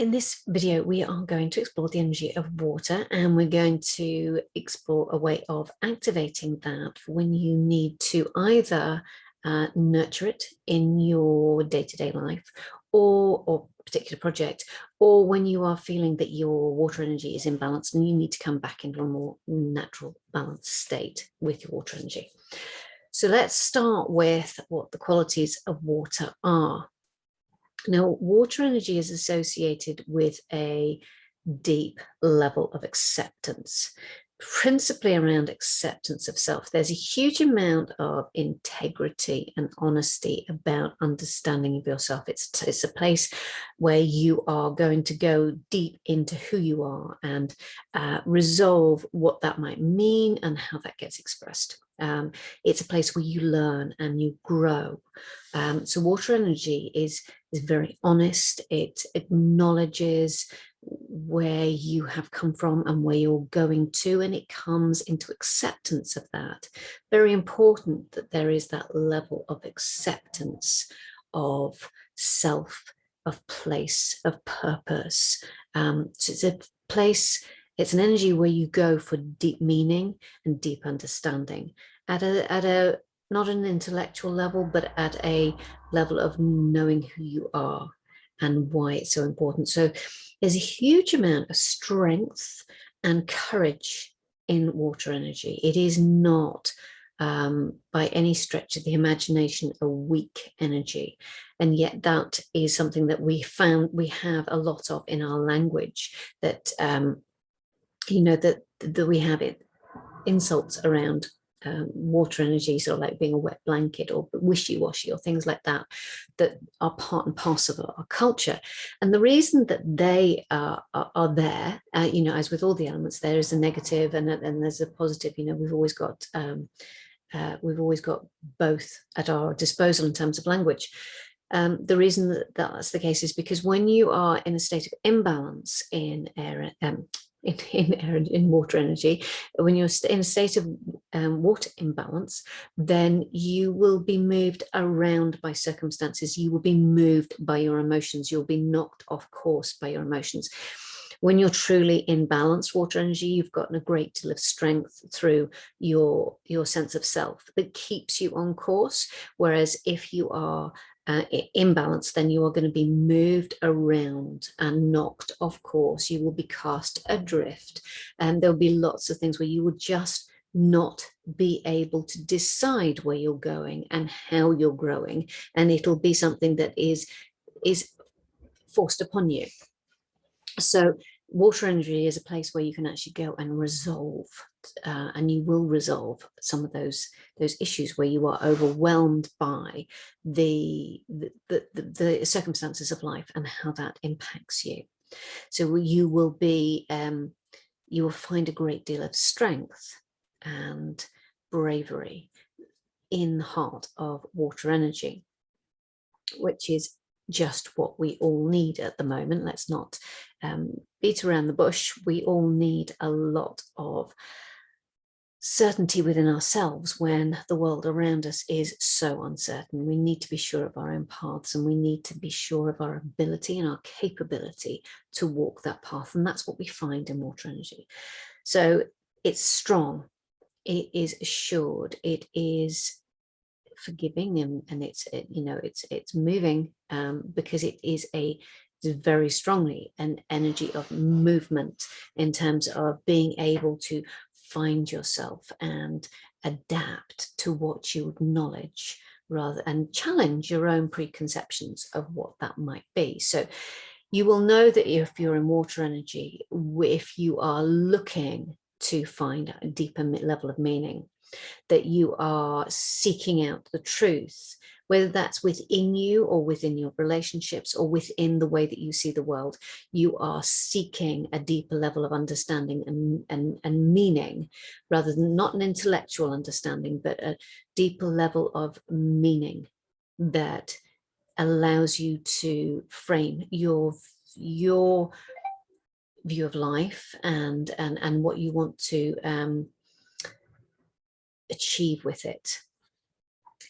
In this video, we are going to explore the energy of water, and we're going to explore a way of activating that when you need to either nurture it in your day-to-day life or particular project, or when you are feeling that your water energy is imbalanced and you need to come back into a more natural balanced state with your water energy. So let's start with what the qualities of water are. Now, water energy is associated with a deep level of acceptance, principally around acceptance of self. There's a huge amount of integrity and honesty about understanding of yourself. It's a place where you are going to go deep into who you are and resolve what that might mean and how that gets expressed. It's a place where you learn and you grow. So water energy is very honest. It acknowledges where you have come from and where you're going to, and it comes into acceptance of that. Very important that there is that level of acceptance of self, of place, of purpose. So it's a place, it's an energy where you go for deep meaning and deep understanding at a not an intellectual level, but at a level of knowing who you are and why it's so important. So there's a huge amount of strength and courage in water energy. It is not by any stretch of the imagination a weak energy, and yet that is something that we found we have a lot of in our language, that that we have it insults around water energy, sort of like being a wet blanket or wishy-washy or things like that, that are part and parcel of our culture. And the reason that they are there, as with all the elements, there is a negative and there's a positive. We've always got both at our disposal in terms of language. The reason that that's the case is because when you are in a state of imbalance in air, in water energy, when you're in a state of water imbalance, then you will be moved around by circumstances. You will be moved by your emotions. You'll be knocked off course by your emotions. When you're truly in balance water energy, you've gotten a great deal of strength through your sense of self that keeps you on course. Whereas if you are imbalance, then you are going to be moved around and knocked off course. You will be cast adrift, and there'll be lots of things where you will just not be able to decide where you're going and how you're growing, and it'll be something that is forced upon you. So water energy is a place where you can actually go and resolve, and you will resolve some of those issues where you are overwhelmed by the circumstances of life and how that impacts you. So you will find a great deal of strength and bravery in the heart of water energy, which is just what we all need at the moment. Let's not beat around the bush. We all need a lot of certainty within ourselves when the world around us is so uncertain. We need to be sure of our own paths, and we need to be sure of our ability and our capability to walk that path. And that's what we find in water energy. So it's strong, it is assured, it is forgiving, and it's moving, because it is very strongly an energy of movement in terms of being able to find yourself and adapt to what you acknowledge and challenge your own preconceptions of what that might be. So you will know that if you're in water energy, if you are looking to find a deeper level of meaning, that you are seeking out the truth, whether that's within you or within your relationships or within the way that you see the world. You are seeking a deeper level of understanding and meaning, rather than not an intellectual understanding, but a deeper level of meaning that allows you to frame your view of life and what you want to achieve with it.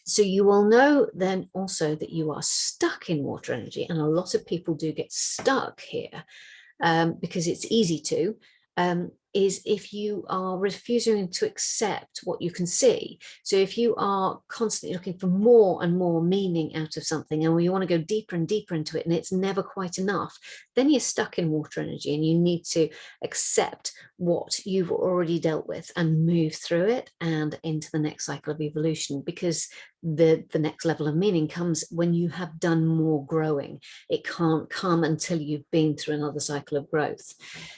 So you will know then also that you are stuck in water energy. And a lot of people do get stuck here because it's easy to, is if you are refusing to accept what you can see. So if you are constantly looking for more and more meaning out of something, and you want to go deeper and deeper into it, and it's never quite enough, then you're stuck in water energy, and you need to accept what you've already dealt with and move through it and into the next cycle of evolution, because the next level of meaning comes when you have done more growing. It can't come until you've been through another cycle of growth.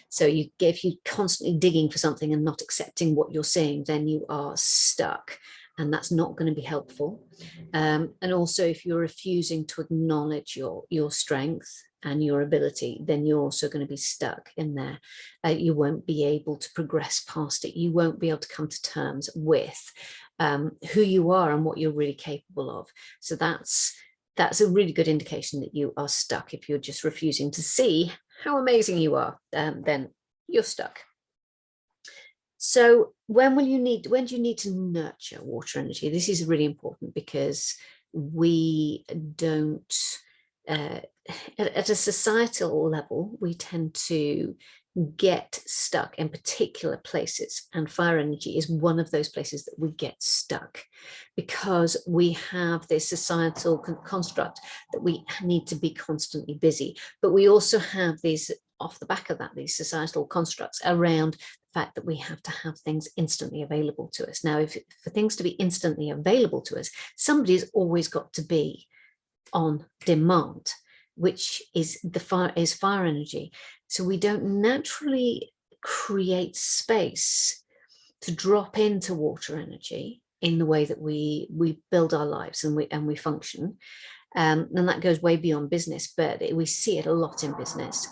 So if you're constantly digging for something and not accepting what you're seeing, then you are stuck, and that's not going to be helpful. And also, if you're refusing to acknowledge your strength and your ability, then you're also going to be stuck in there. You won't be able to progress past it. You won't be able to come to terms with who you are and what you're really capable of. So that's a really good indication that you are stuck. If you're just refusing to see how amazing you are, then you're stuck. So when do you need to nurture water energy? This is really important, because we don't, at a societal level, we tend to get stuck in particular places, and fire energy is one of those places that we get stuck, because we have this societal construct that we need to be constantly busy. But we also have these, off the back of that, these societal constructs around the fact that we have to have things instantly available to us. Now, for things to be instantly available to us, somebody's always got to be on demand, which is fire energy. So we don't naturally create space to drop into water energy in the way that we build our lives and we function. And that goes way beyond business, but we see it a lot in business.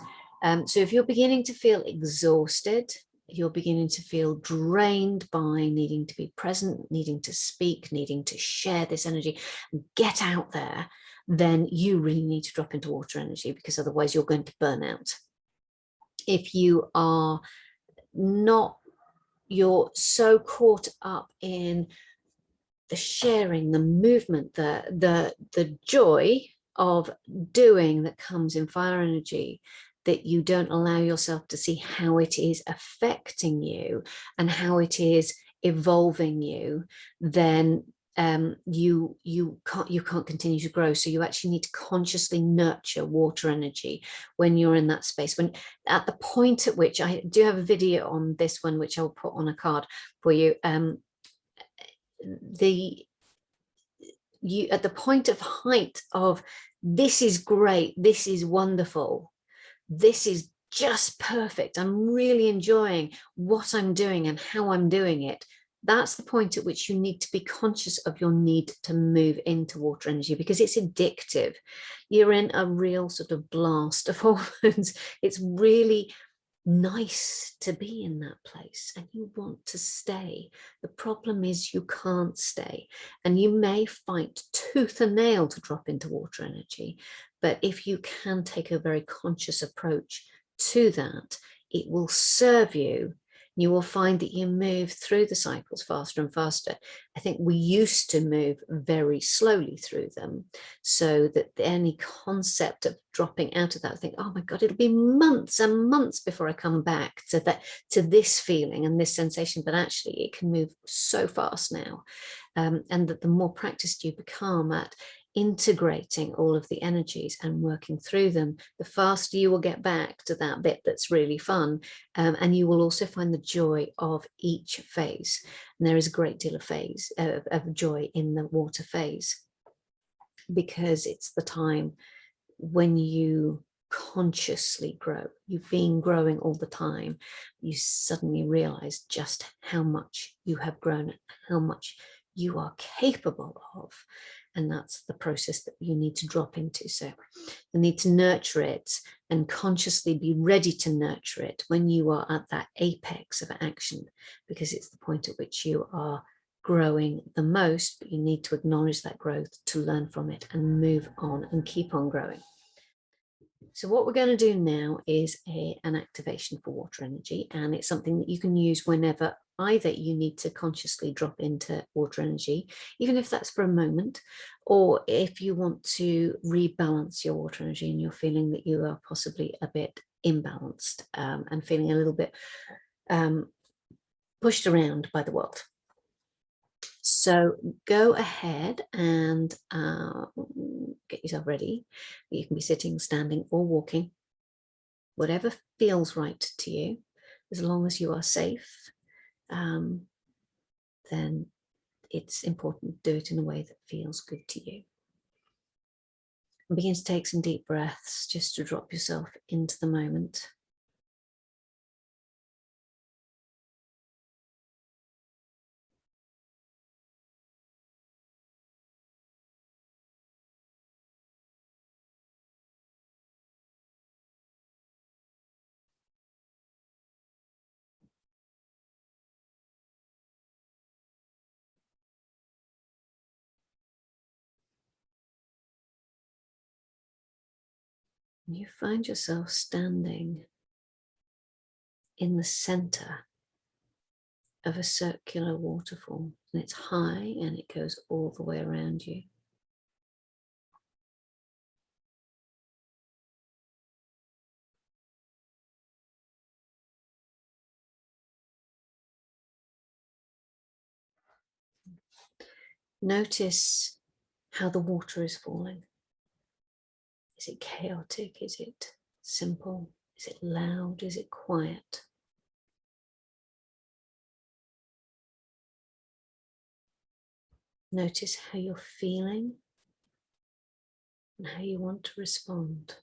So if you're beginning to feel exhausted, you're beginning to feel drained by needing to be present, needing to speak, needing to share this energy, get out there, then you really need to drop into water energy, because otherwise you're going to burn out. If you are not, you're so caught up in the sharing, the movement, the joy of doing that comes in fire energy, that you don't allow yourself to see how it is affecting you and how it is evolving you, then you can't continue to grow. So you actually need to consciously nurture water energy when you're in that space. When at the point at which, I do have a video on this one, which I'll put on a card for you. You at the point of height of, this is great, this is wonderful, this is just perfect, I'm really enjoying what I'm doing and how I'm doing it, that's the point at which you need to be conscious of your need to move into water energy, because it's addictive. You're in a real sort of blast of hormones. It's really nice to be in that place, and you want to stay. The problem is you can't stay, and you may fight tooth and nail to drop into water energy. But if you can take a very conscious approach to that, it will serve you. You will find that you move through the cycles faster and faster. I think we used to move very slowly through them, so that any concept of dropping out of that, I think, oh my God, it'll be months and months before I come back to this feeling and this sensation. But actually, it can move so fast now, and that the more practiced you become at integrating all of the energies and working through them, the faster you will get back to that bit that's really fun. And you will also find the joy of each phase. And there is a great deal of joy in the water phase, because it's the time when you consciously grow. You've been growing all the time. You suddenly realize just how much you have grown, how much you are capable of. And that's the process that you need to drop into. So you need to nurture it and consciously be ready to nurture it when you are at that apex of action, because it's the point at which you are growing the most. But you need to acknowledge that growth to learn from it and move on and keep on growing. So what we're going to do now is an activation for water energy, and it's something that you can use whenever either you need to consciously drop into water energy, even if that's for a moment, or if you want to rebalance your water energy and you're feeling that you are possibly a bit imbalanced and feeling a little bit pushed around by the world. So go ahead and get yourself ready. You can be sitting, standing, or walking, whatever feels right to you. As long as you are safe, then it's important to do it in a way that feels good to you. And begin to take some deep breaths just to drop yourself into the moment. And you find yourself standing in the center of a circular waterfall, and it's high and it goes all the way around you. Notice how the water is falling. Is it chaotic? Is it simple? Is it loud? Is it quiet? Notice how you're feeling and how you want to respond.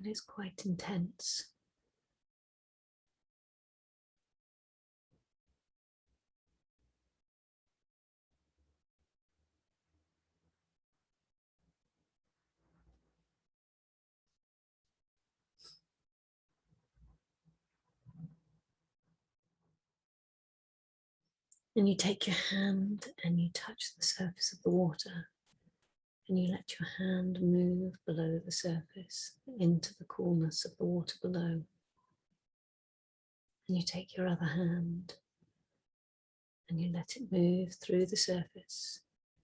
It is quite intense. And you take your hand and you touch the surface of the water, and you let your hand move below the surface into the coolness of the water below. And you take your other hand and you let it move through the surface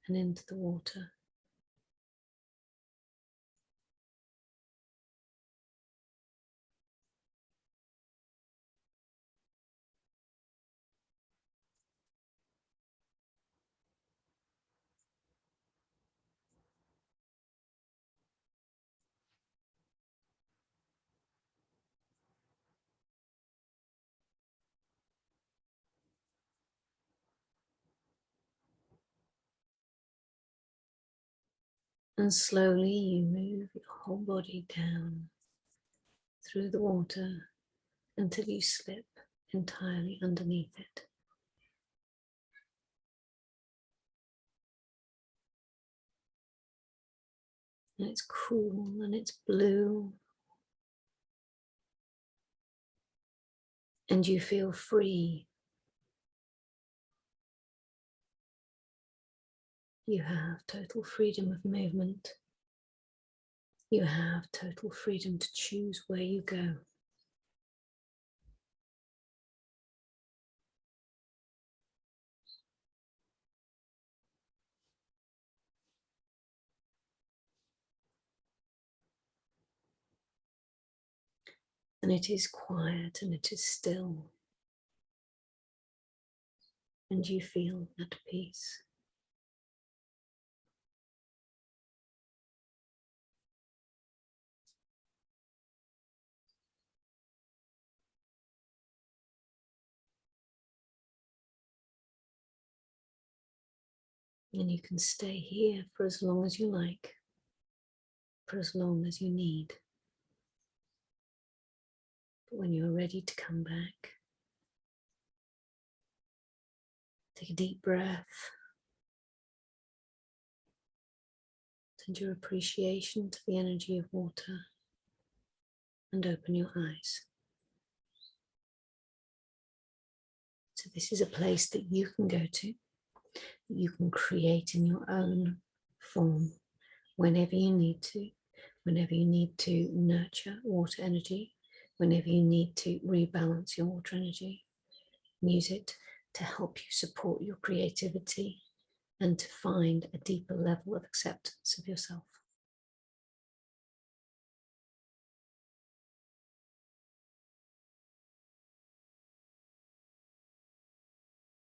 and into the water. And slowly you move your whole body down through the water until you slip entirely underneath it. And it's cool and it's blue. And you feel free. You have total freedom of movement. You have total freedom to choose where you go. And it is quiet and it is still. And you feel at peace. And you can stay here for as long as you like, for as long as you need. But when you're ready to come back, take a deep breath. Send your appreciation to the energy of water and open your eyes. So this is a place that you can go to, that you can create in your own form whenever you need to, whenever you need to nurture water energy, whenever you need to rebalance your water energy. Use it to help you support your creativity and to find a deeper level of acceptance of yourself.